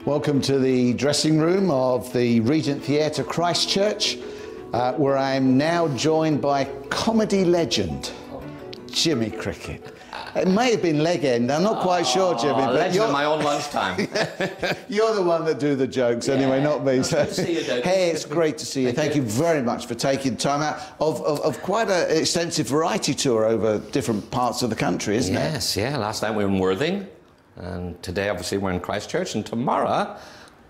Welcome to the dressing room of the Regent Theatre, Christchurch, where I'm now joined by comedy legend, Jimmy Cricket. It may have been leg end, I'm not quite sure, Jimmy. But legend at my own lunchtime. You're the one that do the jokes anyway, not me. So. Good to see you, Doug. Hey, it's great to see you. Thank you very much for taking time out of quite an extensive variety tour over different parts of the country, isn't it? Yes, yeah. Last night we were in Worthing, and today obviously we're in Christchurch, and tomorrow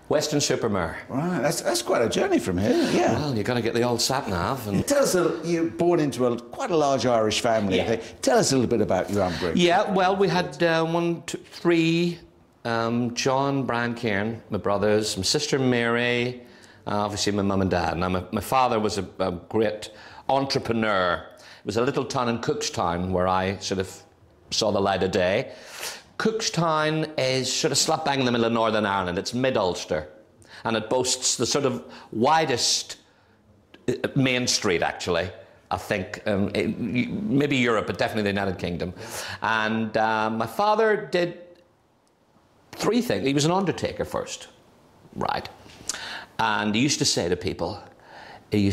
Weston-super-Mare. Right, that's quite a journey from here, yeah. Well, you've got to get the old sat-nav. And tell us, you're born into quite a large Irish family. Yeah. Tell us a little bit about your upbringing. Yeah, well, we had three, John, Brian, Kieran, my brothers, my sister Mary, obviously my mum and dad. Now, my father was a great entrepreneur. It was a little town in Cookstown where I sort of saw the light of day. Cookstown is sort of slap bang in the middle of Northern Ireland. It's mid-Ulster, and it boasts the sort of widest main street, actually, I think, maybe Europe, but definitely the United Kingdom. And my father did three things. He was an undertaker first, right? And he used to say to people, you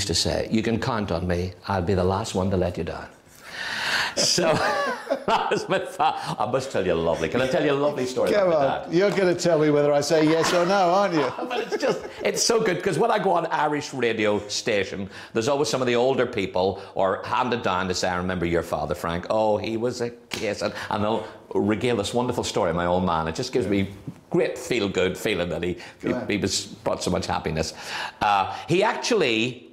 can count on me, I'll be the last one to let you down. So that was my father. I must tell you a lovely. Can I tell you a lovely story about my dad? You're going to tell me whether I say yes or no, aren't you? But it's so good, because when I go on Irish radio station, there's always some of the older people or handed down to say, I remember your father, Frank. Oh, he was a case. And they'll regale this wonderful story of my old man. It just gives me great feel-good feeling that he brought so much happiness. He actually...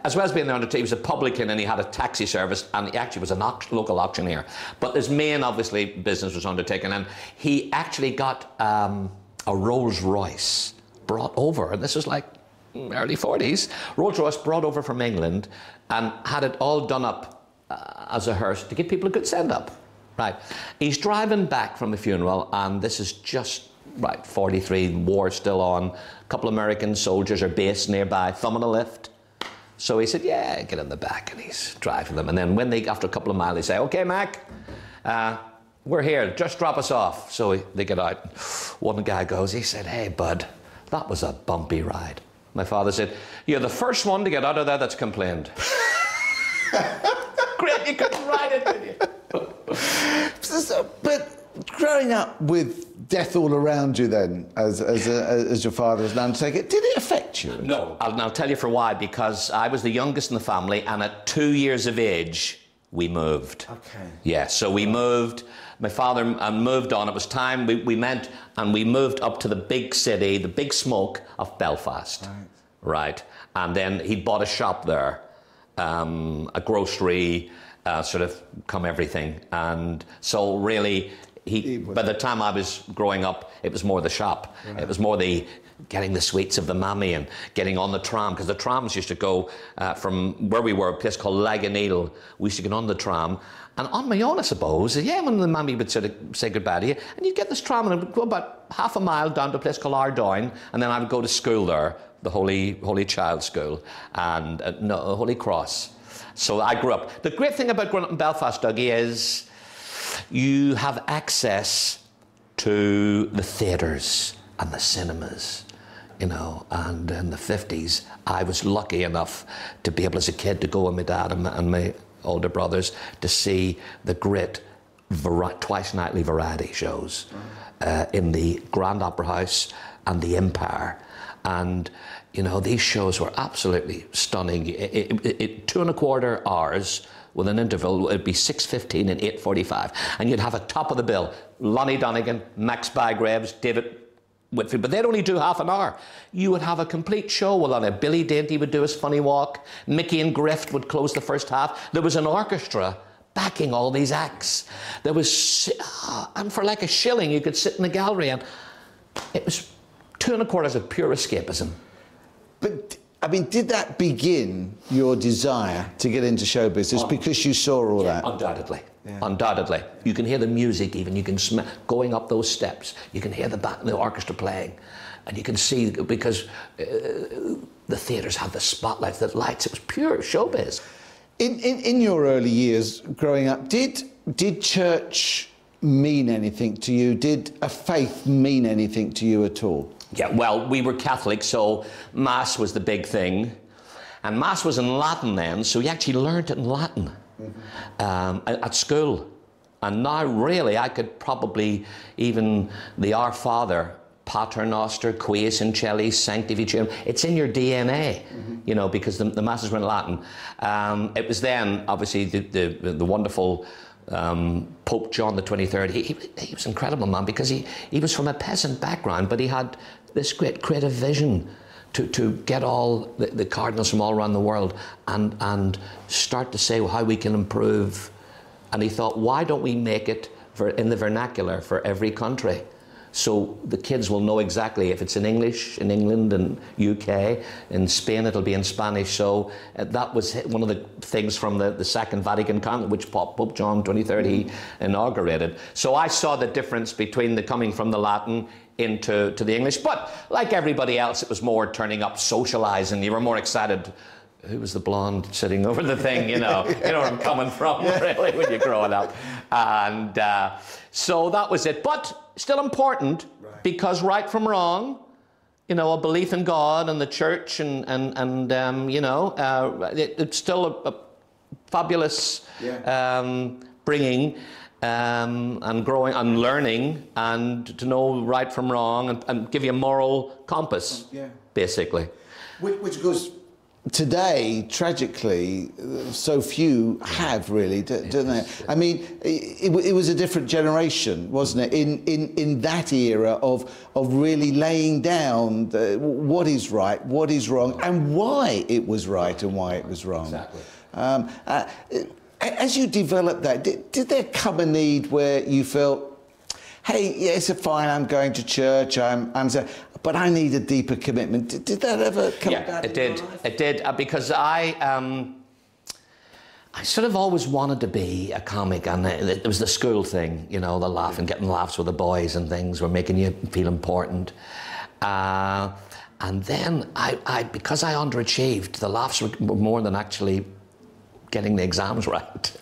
as well as being the undertaker, he was a publican and he had a taxi service, and he actually was a local auctioneer. But his main, obviously, business was undertaking, and he actually got a Rolls Royce brought over, and this was like early 40s. Rolls Royce brought over from England and had it all done up as a hearse to give people a good send-up. Right. He's driving back from the funeral, and this is just... Right, 43, war still on. A couple of American soldiers are based nearby, thumb on a lift. So he said, yeah, get in the back, and he's driving them. And then when after a couple of miles, they say, okay, Mac, we're here, just drop us off. So they get out. One guy goes, he said, hey, bud, that was a bumpy ride. My father said, you're the first one to get out of there that's complained. Great, you couldn't ride it, could you? But growing up with death all around you then, as your father was an undertaker, did it affect you? No. I'll tell you for why, because I was the youngest in the family, and at 2 years of age, we moved. Okay. Yeah, so we moved. My father moved on. It was time we went, and we moved up to the big city, the big smoke of Belfast. Right. And then he bought a shop there, a grocery, sort of come everything. And so really... by the time I was growing up, it was more the shop. Right. It was more the getting the sweets of the mammy and getting on the tram, because the trams used to go from where we were, a place called Laganeel. We used to get on the tram, and on my own, I suppose, when the mammy would sort of say goodbye to you, and you'd get this tram, and it would go about half a mile down to a place called Ardoyne, and then I would go to school there, the Holy Child School, and Holy Cross. So I grew up. The great thing about growing up in Belfast, Dougie, is you have access to the theatres and the cinemas, and in the 50s, I was lucky enough to be able as a kid to go with my dad and my older brothers to see the great twice nightly variety shows in the Grand Opera House and the Empire. And, these shows were absolutely stunning. 2.25 hours with an interval, it'd be 6:15 and 8:45, and you'd have a top of the bill. Lonnie Donegan, Max Bygraves, David Whitfield, but they'd only do half an hour. You would have a complete show with on it. Billy Dainty would do his funny walk. Mickey and Grift would close the first half. There was an orchestra backing all these acts. There was, and for like a shilling, you could sit in the gallery, and it was 2.25 hours of pure escapism. But I mean, did that begin your desire to get into show business because you saw all that? Undoubtedly. Yeah. Undoubtedly. You can hear the music even, you can smell, going up those steps, you can hear the orchestra playing, and you can see, because the theatres had the spotlights, the lights, it was pure showbiz. In your early years growing up, did church mean anything to you? Did a faith mean anything to you at all? Yeah, well, we were Catholic, so Mass was the big thing. And Mass was in Latin then, so you actually learned it in Latin at school. And now, really, I could probably even the Our Father, Pater Noster, Quis in Celi, Sanctificetur, it's in your DNA, you know, because the Masses were in Latin. It was then, obviously, the wonderful Pope John the 23rd. He was an incredible man because he was from a peasant background, but he had this great creative vision to get all the cardinals from all around the world and start to say how we can improve. And he thought, why don't we make it in the vernacular for every country? So the kids will know exactly if it's in English in England and UK, in Spain it'll be in Spanish. So that was one of the things from the Second Vatican Council, which Pope John XXIII he inaugurated. So I saw the difference between the coming from the Latin into the English. But like everybody else, it was more turning up, socialising. You were more excited. Who was the blonde sitting over the thing, you know where I'm coming from, really, when you're growing up. And so that was it. But still important, because right from wrong, you know, a belief in God and the church and you know, it's still a fabulous bringing and growing and learning and to know right from wrong and give you a moral compass, basically. Which goes... Today, tragically, so few have really, don't they? I mean, it was a different generation, wasn't it? In that era of really laying down what is right, what is wrong, and why it was right and why it was wrong. Exactly. As you developed that, did there come a need where you felt, hey, yes, fine, I'm going to church, but I need a deeper commitment? Did that ever come about? Yeah, it did. It did, because I sort of always wanted to be a comic, and it was the school thing, you know, the laughing, getting laughs with the boys and things were making you feel important. And then because I underachieved, the laughs were more than actually getting the exams right.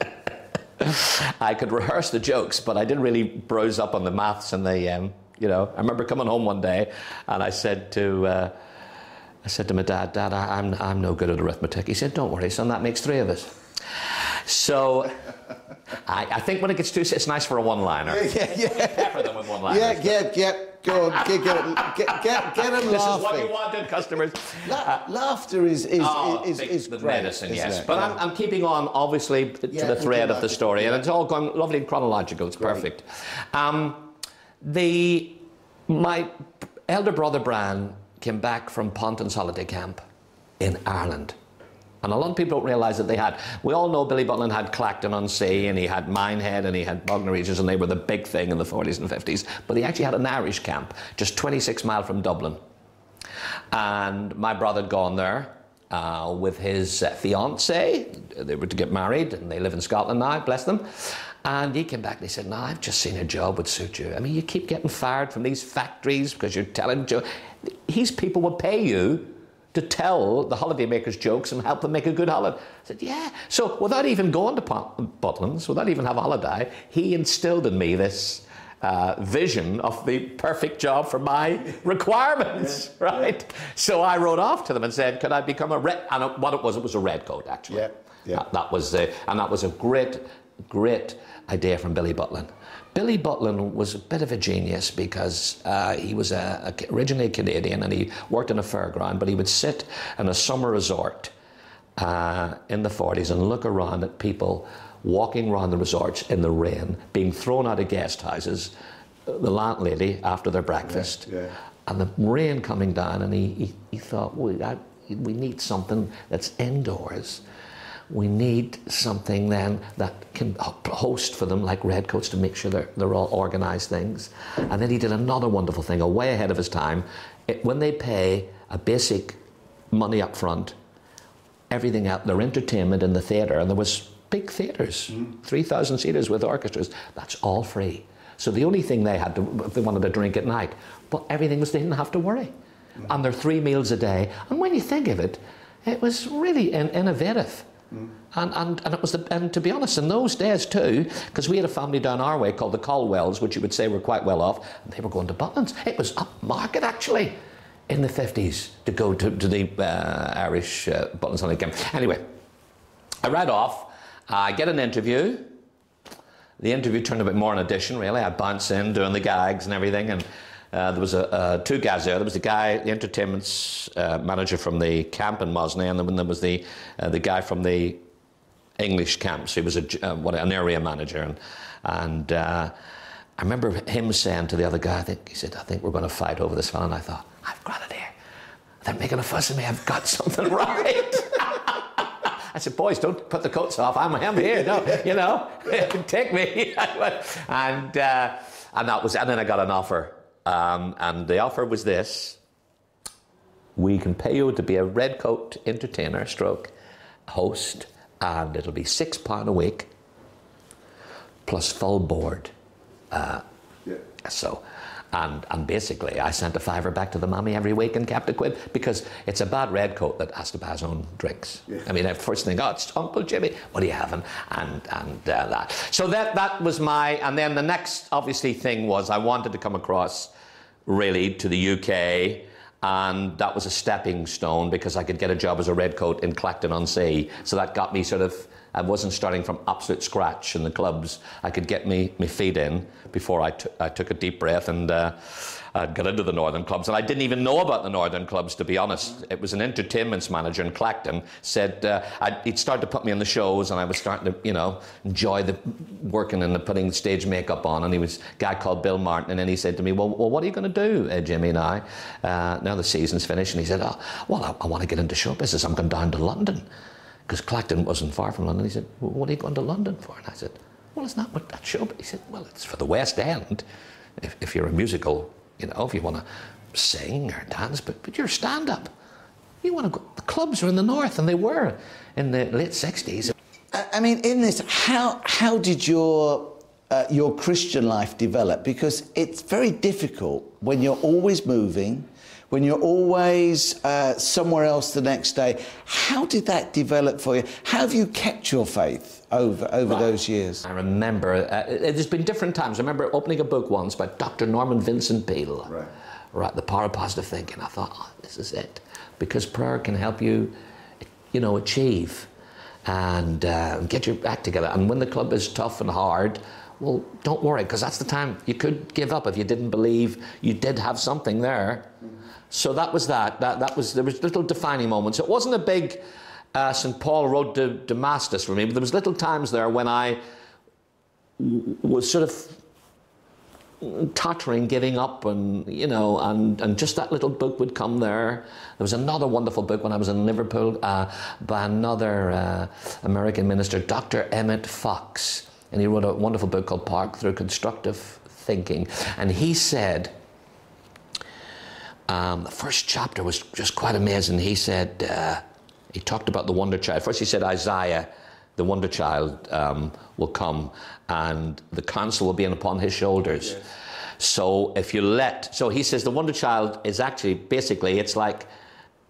I could rehearse the jokes, but I didn't really bruise up on the maths and the, you know. I remember coming home one day and I said to my dad, I'm no good at arithmetic. He said, don't worry, son, that makes 3 of us. So I think when it gets too, it's nice for a one-liner. Pepper them with one-liners. Go on, get them laughing. This is what you wanted, customers. Laughter is the great, medicine, yes. it? But I'm keeping on, obviously, to the thread of the story, and it's all going lovely and chronological. It's perfect. My elder brother Brian came back from Ponton's holiday camp in Ireland. And a lot of people don't realise that they had. We all know Billy Butland had Clacton-on-Sea, and he had Minehead, and he had Bognor Regis, and they were the big thing in the 40s and 50s. But he actually had an Irish camp, just 26 miles from Dublin. And my brother had gone there with his fiancée. They were to get married, and they live in Scotland now, bless them. And he came back and he said, no, I've just seen a job would suit you. I mean, you keep getting fired from these factories because you're telling jokes. These people will pay you to tell the holidaymakers jokes and help them make a good holiday. I said, yeah. So without even going to Butlins, without even having a holiday, he instilled in me this vision of the perfect job for my requirements, right? So I wrote off to them and said, could I become a red, and what it was a red coat, actually. That was a great idea from Billy Butland. Billy Butland was a bit of a genius because he was originally a Canadian and he worked in a fairground, but he would sit in a summer resort in the 40s and look around at people walking around the resorts in the rain, being thrown out of guest houses, the landlady after their breakfast, and the rain coming down, and he thought, we need something that's indoors. We need something then that can host for them, like Redcoats, to make sure they're all organised things. And then he did another wonderful thing, way ahead of his time. When they pay a basic money up front, everything out, their entertainment in the theatre, and there was big theatres, 3,000 seaters with orchestras, that's all free. So the only thing they had to, if they wanted to drink at night, but everything was, they didn't have to worry. And their 3 meals a day. And when you think of it, it was really innovative. And it was and to be honest, in those days too, because we had a family down our way called the Colwells, which you would say were quite well off, and they were going to Butlins. It was upmarket actually in the 50s to go to the Irish Butlins Sunday game. Anyway, I read off. I get an interview. The interview turned a bit more an audition, really. I bounce in doing the gags and everything, and there was two guys there. There was the guy, the entertainment manager from the camp in Mosney, and then there was the guy from the English camps. He was an area manager, and I remember him saying to the other guy, I think we're going to fight over this fella, and I thought, I've got it here. They're making a fuss of me. I've got something right. I said, boys, don't put the coats off. I'm here. No, take me. and that was, and then I got an offer. And the offer was this: we can pay you to be a red coat entertainer stroke host, and it'll be £6 a week plus full board. So, and basically I sent a fiver back to the mammy every week and kept a quid, because it's a bad red coat that has to buy his own drinks. I mean, first thing, it's Uncle Jimmy, what are you having? And that. So that was and then the next obviously thing was I wanted to come across really to the UK, and that was a stepping stone because I could get a job as a red coat in Clacton-on-Sea. So that got me I wasn't starting from absolute scratch in the clubs. I could get me feet in before I took a deep breath and got into the Northern clubs. And I didn't even know about the Northern clubs, to be honest. It was an entertainments manager in Clacton said he'd started to put me in the shows, and I was starting to, enjoy the working and putting stage makeup on. And he was a guy called Bill Martin, and then he said to me, well, what are you going to do, Jimmy, now? Now the season's finished. And he said, I want to get into show business. I'm going down to London. Because Clacton wasn't far from London. He said, well, what are you going to London for? And I said, well, it's not what that show. But he said, well, it's for the West End. If you're a musical, if you want to sing or dance, but you're stand-up. You want to go. The clubs are in the north, and they were in the late 60s. I mean, in this, how did your Christian life develop? Because it's very difficult when you're always moving, when you're always somewhere else the next day. How did that develop for you? How have you kept your faith over those years? I remember, there's been different times. I remember opening a book once by Dr. Norman Vincent Peale, right, The Power of Positive Thinking. I thought, this is it. Because prayer can help you, achieve and get your act together. And when the club is tough and hard, well, don't worry, because that's the time you could give up if you didn't believe you did have something there. So that was that. There was little defining moments. It wasn't a big St. Paul Road to Damascus for me, but there was little times there when I was sort of tottering, giving up, and and just that little book would come there. There was another wonderful book when I was in Liverpool by another American minister, Dr. Emmett Fox, and he wrote a wonderful book called Park Through Constructive Thinking, and he said, the first chapter was just quite amazing. He said, he talked about the wonder child. First he said Isaiah, the wonder child, will come and the counsel will be upon his shoulders. Yes. So so he says the wonder child is actually, basically, it's like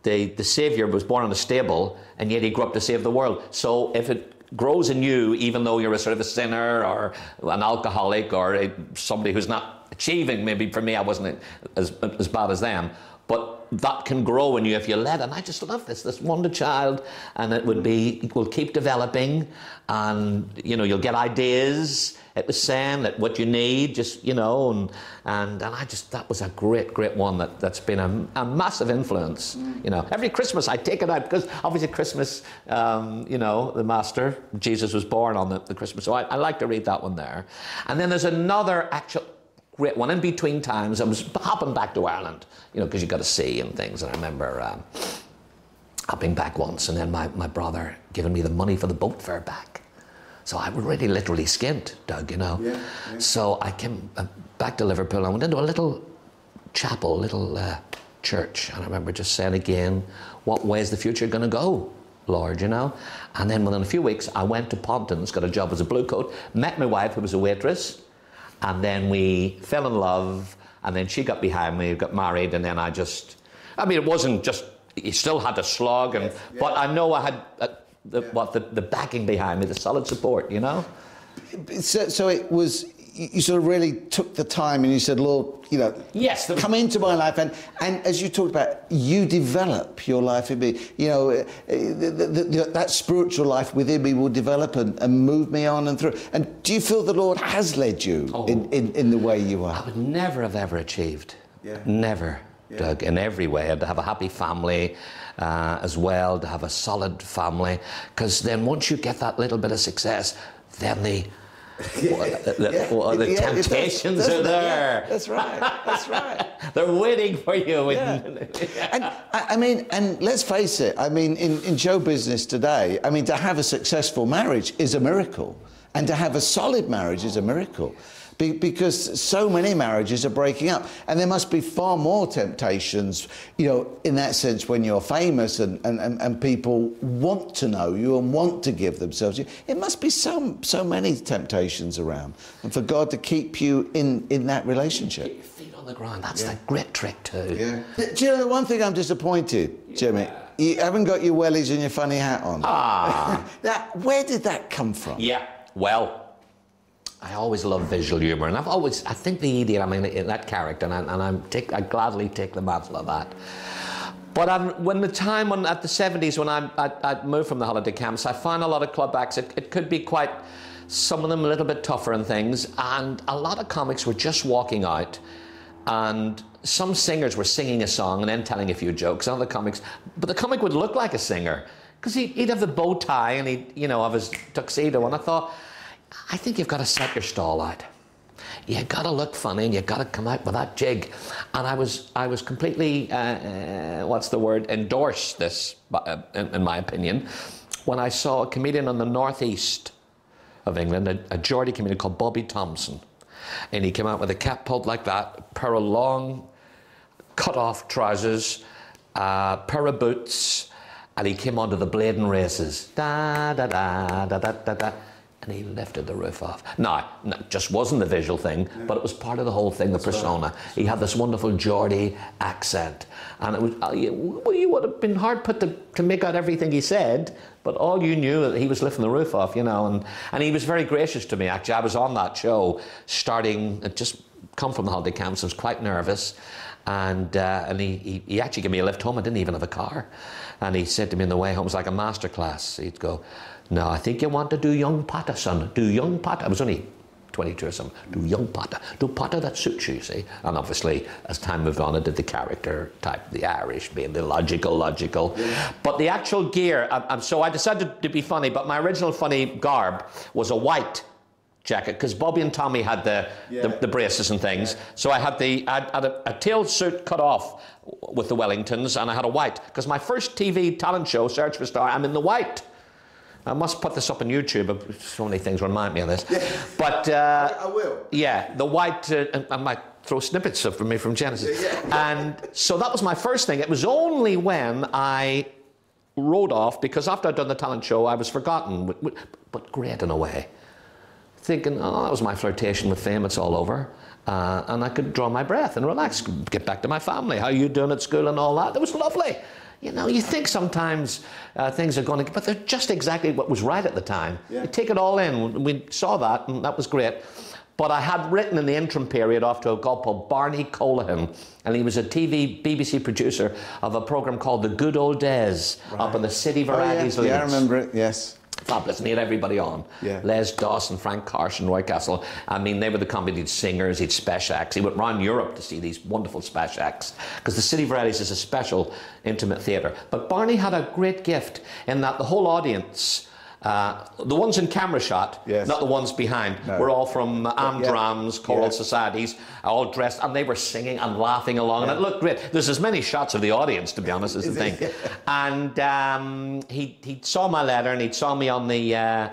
the Saviour was born in a stable and yet he grew up to save the world. So if it grows in you, even though you're a sort of a sinner or an alcoholic or somebody who's not achieving, maybe for me I wasn't as bad as them, but that can grow in you if you let it. And I just love this wonder child, and it will keep developing, and you'll get ideas. It was saying that what you need, just and I just, that was a great one that's been a massive influence. Every Christmas I take it out, because obviously Christmas, the Master Jesus was born on the Christmas, so I like to read that one there. And then there's another actual great one in between times. I was hopping back to Ireland, because you got to see and things. And I remember hopping back once, and then my brother giving me the money for the boat fare back. So I was really literally skint, Doug, Yeah. So I came back to Liverpool. I went into a little chapel, little church, and I remember just saying again, what way is the future going to go, Lord, And then within a few weeks, I went to Pontins, got a job as a blue coat, met my wife, who was a waitress, and then we fell in love, and then she got behind me, got married, and then it wasn't just, you still had to slog, but I know I had the backing behind me, the solid support, you know. So it was, you sort of really took the time and you said, Lord, you know, yes, come into my life, and as you talked about, you develop your life in me. You know, that spiritual life within me will develop and move me on and through. And do you feel the Lord has led you in the way you are? I would never have ever achieved. Never, Doug, in every way. And to have a happy family as well, to have a solid family, because then once you get that little bit of success, then the temptations are there. Yeah, that's right. That's right. They're waiting for you. And I mean, and let's face it. I mean, in show business today, I mean, to have a successful marriage is a miracle, and to have a solid marriage is a miracle. Because so many marriages are breaking up, and there must be far more temptations, you know, in that sense, when you're famous and people want to know you and want to give themselves to you. It must be so many temptations around, and for God to keep you in that relationship. Keep your feet on the ground. That's the great trick too. Yeah. Do you know the one thing I'm disappointed, Jimmy? You haven't got your wellies and your funny hat on. Now, where did that come from? Yeah. Well, I always love visual humour, and I think the idiot, I mean, in that character, and I gladly take the mantle of that. But at the 70s, when I moved from the holiday camps, I found a lot of club acts. It could be quite, some of them a little bit tougher and things, and a lot of comics were just walking out, and some singers were singing a song and then telling a few jokes, other comics, but the comic would look like a singer, because he'd have the bow tie and he'd, you know, have his tuxedo, and I thought, I think you've got to set your stall out. You've got to look funny, and you've got to come out with that jig. And I was completely, endorsed this, in my opinion, when I saw a comedian on the northeast of England, a Geordie comedian called Bobby Thompson. And he came out with a cap pulled like that, a pair of long, cut-off trousers, a pair of boots, and he came onto the Bladen races. Da, da, da, da, da, da, da. And he lifted the roof off. Now, it just wasn't the visual thing, but it was part of the whole thing, the persona. Right. He had this wonderful Geordie accent. And it was, you would have been hard put to make out everything he said, but all you knew that he was lifting the roof off, you know. And he was very gracious to me, actually. I was on that show, it just come from the holiday camps. I was quite nervous. And he actually gave me a lift home. I didn't even have a car. And he said to me on the way home, it was like a master class. He'd go, "No, I think you want to do young patter, son. Do young patter." I was only 22 or something. Do young patter. Do patter that suits you, see. And obviously, as time moved on, I did the character type, the Irish being the logical. Yeah. But the actual gear, so I decided to be funny, but my original funny garb was a white jacket, because Bobby and Tommy had the braces and things. Yeah. So I had a tail suit cut off with the Wellingtons, and I had a white, because my first TV talent show, Search for Star, I'm in the white. I must put this up on YouTube. So many things remind me of this. Yeah. But I will. Yeah, the white. I might throw snippets of me from Genesis. Yeah. And so that was my first thing. It was only when I rode off, because after I'd done the talent show, I was forgotten, but great in a way. Thinking, oh, that was my flirtation with fame. It's all over. And I could draw my breath and relax, get back to my family. How you doing at school and all that? It was lovely. You know, you think sometimes things are going to, but they're just exactly what was right at the time. Yeah. You take it all in. We saw that, and that was great. But I had written in the interim period off to a guy called Barney Colohan, and he was a BBC producer of a program called The Good Old Days, up in the City Varieties. Yeah, I remember it, yes. Fabulous, and he had everybody on. Yeah. Les Dawson, Frank Carson, Roy Castle. I mean, they were the comedy singers, he'd special acts. He went around Europe to see these wonderful special acts, because the City Varieties is a special intimate theatre. But Barney had a great gift in that the whole audience, the ones in camera shot, yes, not the ones behind, were all from Amdrams, choral societies, all dressed, and they were singing and laughing along, and it looked great. There's as many shots of the audience, to be honest, is the thing. And he saw my letter, and he saw me on the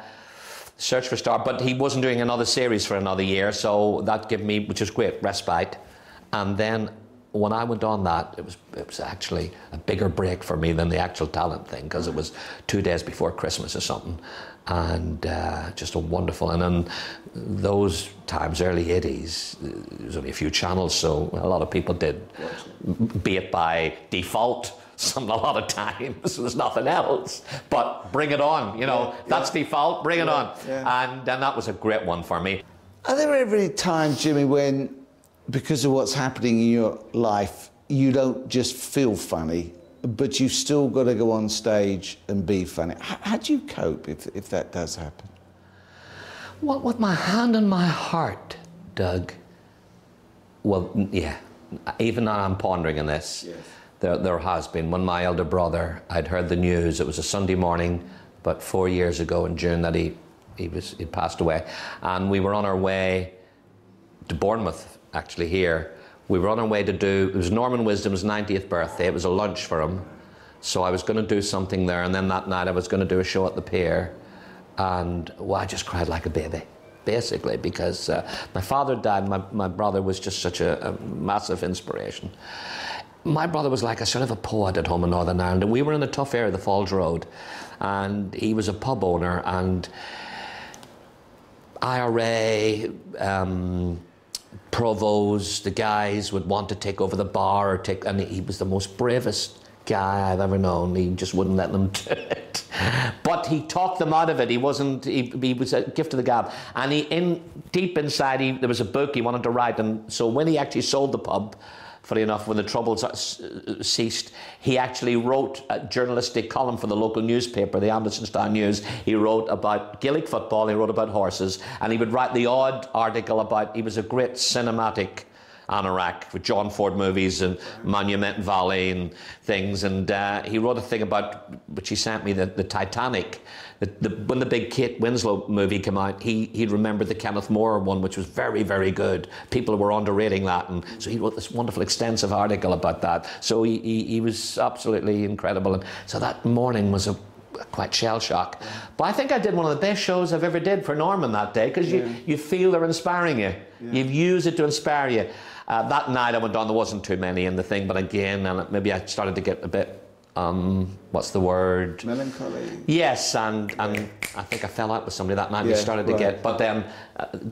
Search for Star, but he wasn't doing another series for another year, so that gave me, which is great, respite. And then when I went on that, it was actually a bigger break for me than the actual talent thing, because it was 2 days before Christmas or something, and just a wonderful. And then those times, early 80s, there was only a few channels, so a lot of people did, be it by default, a lot of times. There's nothing else. But bring it on, you know. That's default, bring it on. Yeah. And that was a great one for me. Are there ever times, Jimmy, when, because of what's happening in your life, you don't just feel funny, but you've still got to go on stage and be funny? How do you cope if that does happen? Well, with my hand on my heart, Doug, well, yeah, even now I'm pondering on this. Yes. There has been. When my elder brother, I'd heard the news, it was a Sunday morning, about 4 years ago in June, that he passed away. And we were on our way to Bournemouth, actually, here. We were on our way to do, it was Norman Wisdom's 90th birthday. It was a lunch for him. So I was going to do something there, and then that night I was going to do a show at the Pier. And, well, I just cried like a baby, basically, because my father died. My brother was just such a massive inspiration. My brother was like a sort of a poet at home in Northern Ireland. And we were in a tough area, the Falls Road, and he was a pub owner, and IRA, Provost, the guys would want to take over the bar, and he was the most bravest guy I've ever known. He just wouldn't let them do it. But he talked them out of it. He was a gift of the gab. And deep inside, there was a book he wanted to write. And so when he actually sold the pub, funny enough, when the troubles ceased, he actually wrote a journalistic column for the local newspaper, the Andersonstown News. He wrote about Gaelic football, he wrote about horses, and he would write the odd article about, he was a great cinematic anorak with John Ford movies and Monument Valley and things, and he wrote a thing about, which he sent me, the Titanic. When the big Kate Winslow movie came out, he remembered the Kenneth More one, which was very, very good. People were underrating that, and so he wrote this wonderful extensive article about that. So he was absolutely incredible, and so that morning was a quite shell shock. But I think I did one of the best shows I've ever did for Norman that day, because you feel they're inspiring you. You've used it to inspire you. That night I went on, there wasn't too many in the thing, but again, and maybe I started to get a bit, what's the word? Melancholy. Yes, and I think I fell out with somebody that night. We started to get, but then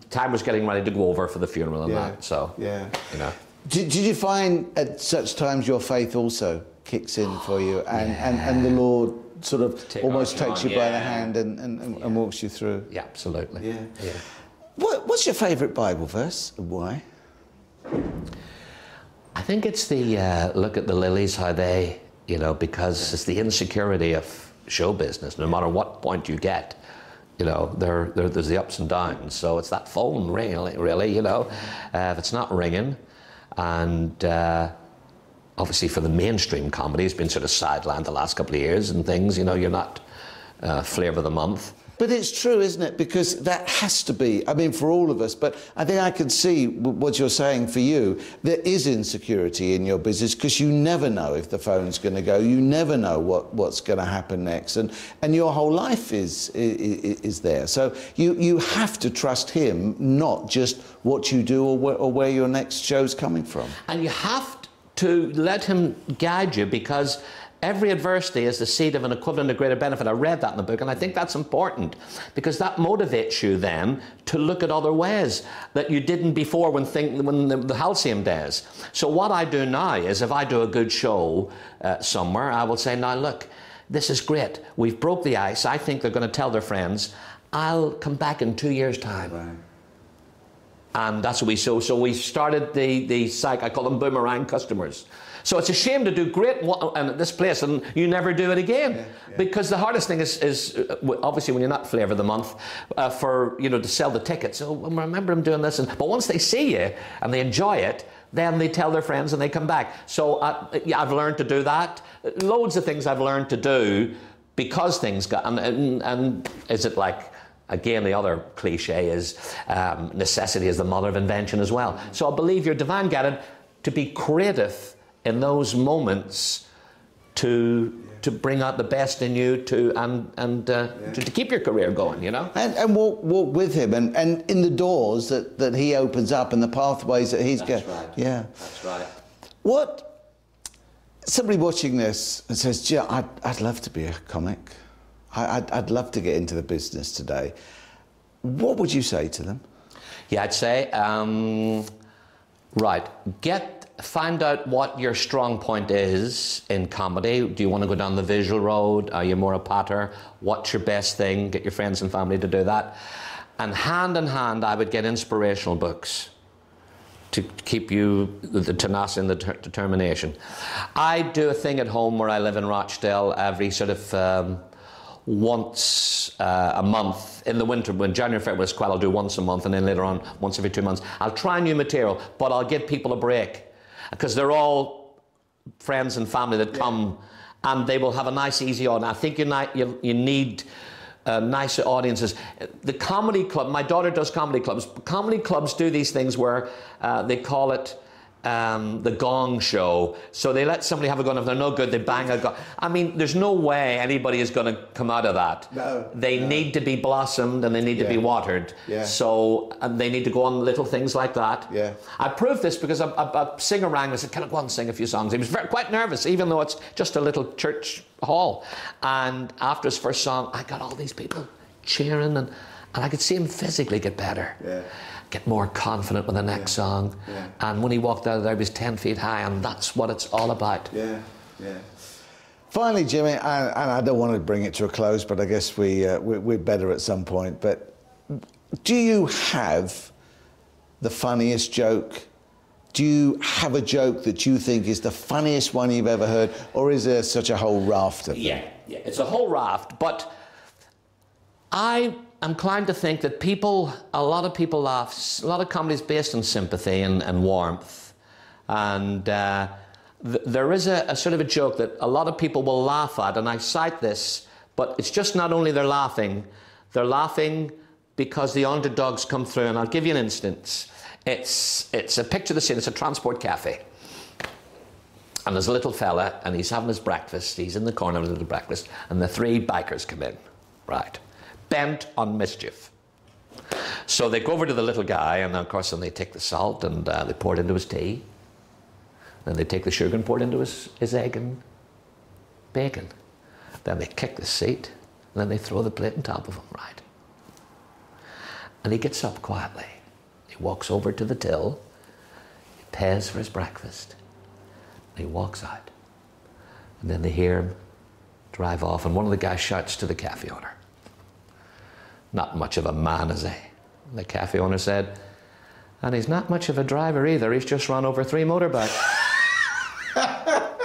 time was getting ready to go over for the funeral and that, so, you know. Did you find at such times your faith also kicks in for you, and the Lord sort of almost takes you by the hand and walks you through? Yeah, absolutely. Yeah. What's your favourite Bible verse and why? I think it's the look at the lilies, how they, you know, because it's the insecurity of show business. No matter what point you get, you know, there's the ups and downs. So it's that phone really, you know, if it's not ringing, and obviously for the mainstream comedy, it's been sort of sidelined the last couple of years and things. You know, you're not flavour of the month. But it's true, isn't it? Because that has to be, I mean, for all of us, but I think I can see what you're saying for you. There is insecurity in your business because you never know if the phone's going to go. You never know what's going to happen next. And your whole life is there. So you have to trust him, not just what you do or where your next show's coming from. And you have to let him guide you, because every adversity is the seed of an equivalent or greater benefit. I read that in the book, and I think that's important, because that motivates you then to look at other ways that you didn't before when the halcyon days. So what I do now is, if I do a good show somewhere, I will say, now look, this is great. We've broke the ice. I think they're going to tell their friends. I'll come back in 2 years' time. Right. And that's what we so we started the site. I call them boomerang customers. So it's a shame to do great at this place and you never do it again, because the hardest thing is obviously when you're not flavour of the month for, you know, to sell the tickets. So I remember them doing this, but once they see you and they enjoy it, then they tell their friends and they come back. So I've learned to do that. Loads of things I've learned to do because things got and is it like. Again, the other cliche is necessity is the mother of invention as well. So I believe you're divine guided to be creative in those moments to bring out the best in you to keep your career going, you know? And walk with him and in the doors that he opens up and the pathways that he's going. Right. Yeah. That's right. What, somebody watching this and says, gee, I'd love to be a comic. I'd love to get into the business today. What would you say to them? Yeah, I'd say, right, get find out what your strong point is in comedy. Do you want to go down the visual road? Are you more a patter? What's your best thing? Get your friends and family to do that. And hand in hand, I would get inspirational books to keep you the tenacity and the determination. I do a thing at home where I live in Rochdale every sort of once a month. In the winter, when January, February was quiet, I'll do once a month, and then later on, once every 2 months. I'll try new material, but I'll give people a break, because they're all friends and family that come, and they will have a nice, easy audience. I think you need nicer audiences. The comedy club, my daughter does comedy clubs. Comedy clubs do these things where they call it the gong show. So they let somebody have a gun. If they're no good, they bang a gun. I mean, there's no way anybody is going to come out of that. No. They need to be blossomed, and they need to be watered. Yeah. So they need to go on little things like that. Yeah. I proved this because a singer rang and said, "Can I go on and sing a few songs?" He was quite nervous, even though it's just a little church hall. And after his first song, I got all these people cheering, and I could see him physically get better. Yeah. Get more confident with the next song. Yeah. And when he walked out of there, he was 10 feet high, and that's what it's all about. Yeah, yeah. Finally, Jimmy, and I don't want to bring it to a close, but I guess we're better at some point, but do you have the funniest joke? Do you have a joke that you think is the funniest one you've ever heard, or is there such a whole raft of them? Yeah, it's a whole raft, but I'm inclined to think that a lot of people laugh. A lot of comedy is based on sympathy and warmth. And there is a sort of a joke that a lot of people will laugh at, and I cite this, but it's just not only they're laughing because the underdogs come through. And I'll give you an instance. It's a picture of the scene. It's a transport cafe. And there's a little fella, and he's having his breakfast. He's in the corner of a little breakfast, and the three bikers come in, right? Bent on mischief. So they go over to the little guy, and of course then they take the salt and they pour it into his tea. Then they take the sugar and pour it into his egg and bacon. Then they kick the seat, and then they throw the plate on top of him, right? And he gets up quietly. He walks over to the till, he pays for his breakfast, and he walks out. And then they hear him drive off, and one of the guys shouts to the cafe owner, "Not much of a man, is he?" The cafe owner said, "And he's not much of a driver either. He's just run over 3 motorbikes."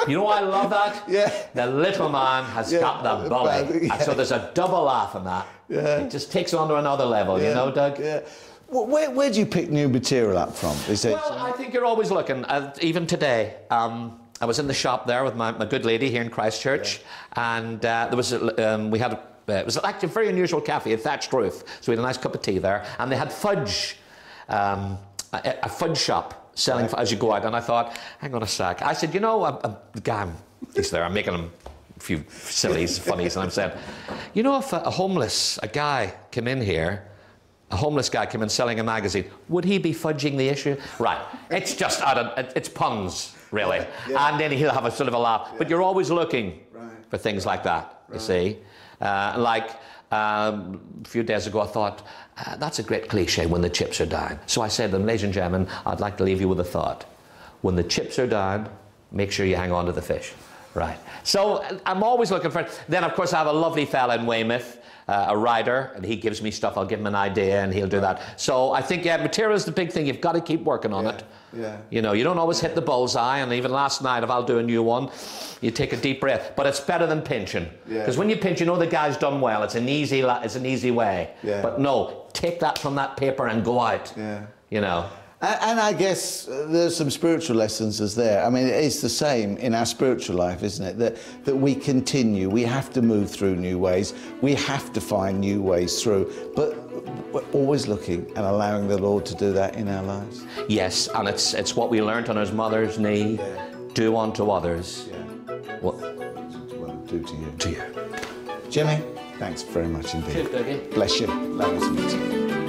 You know why I love that? Yeah. The little man has got the bully. Yeah. So there's a double laugh in that. Yeah. It just takes it on to another level, you know, Doug? Yeah. Where do you pick new material up from? Well, I think you're always looking. Even today, I was in the shop there with my good lady here in Christchurch, and there was it was actually a very unusual cafe, a thatched roof, so we had a nice cup of tea there, and they had fudge, a fudge shop selling as you go out, and I thought, hang on a sec. I said, you know, the guy, he's there, I'm making him a few sillies, funnies, and I'm saying, you know, if a homeless guy came in here, a homeless guy came in selling a magazine, would he be fudging the issue? Right, it's just it's puns, really, and then he'll have a sort of a laugh, but you're always looking for things like that, you see. A few days ago I thought, that's a great cliche, when the chips are down. So I said to them, ladies and gentlemen, I'd like to leave you with a thought. When the chips are down, make sure you hang on to the fish. Right. So I'm always looking for it. Then of course I have a lovely fella in Weymouth, a writer, and he gives me stuff. I'll give him an idea and he'll do that. So I think, material is the big thing. You've got to keep working on it. Yeah. You know, you don't always hit the bullseye, and even last night, if I'll do a new one, you take a deep breath. But it's better than pinching. Because when you pinch, you know the guy's done well. It's an easy way. Yeah. But no, take that from that paper and go out. Yeah. You know. And I guess there's some spiritual lessons as there. I mean, it's the same in our spiritual life, isn't it? That we continue. We have to move through new ways. We have to find new ways through. But we're always looking and allowing the Lord to do that in our lives. Yes, and it's what we learnt on his mother's knee. Yeah. Do unto others. Yeah. What Do to you. to you. Jimmy, thanks very much indeed. Cheers, Dougie. Bless you. Lovely to meet you.